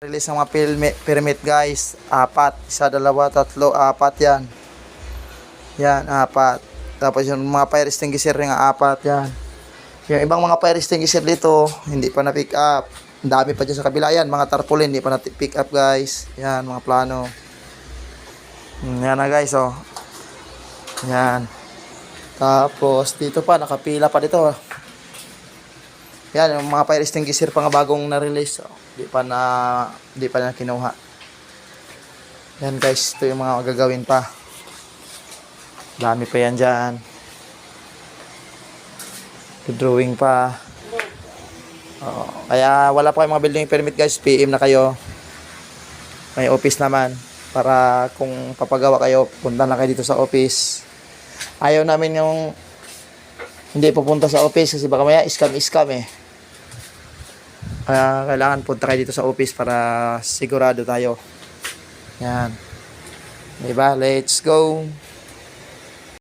Release ng mga permit guys. 4. 1, 2, 3, 4 yan. Yan, 4. Tapos yung mga fire extinguisher nga 4 yan. Yung ibang mga fire extinguisher dito, hindi pa na-pick up. Ang dami pa dyan sa kabila yan. Mga tarpaulin, hindi pa na-pick up guys. Yan, mga plano. Yan na guys, oh. Yan. Tapos, dito pa, nakapila pa dito. Yan, yung mga fire extinguisher pa nga bagong na-release. Oh. Di pa na kinuha. Yan guys, ito yung mga gagawin pa. Dami pa yan dyan. Drawing pa. Kaya wala pa kayong mga building permit guys, PM na kayo. May office naman. Para kung papagawa kayo, punta na kayo dito sa office. Ayaw namin yung hindi pupunta sa office kasi baka maya scam eh. Kaya kailangan punta kayo dito sa office para sigurado tayo. Yan. Diba? Let's go.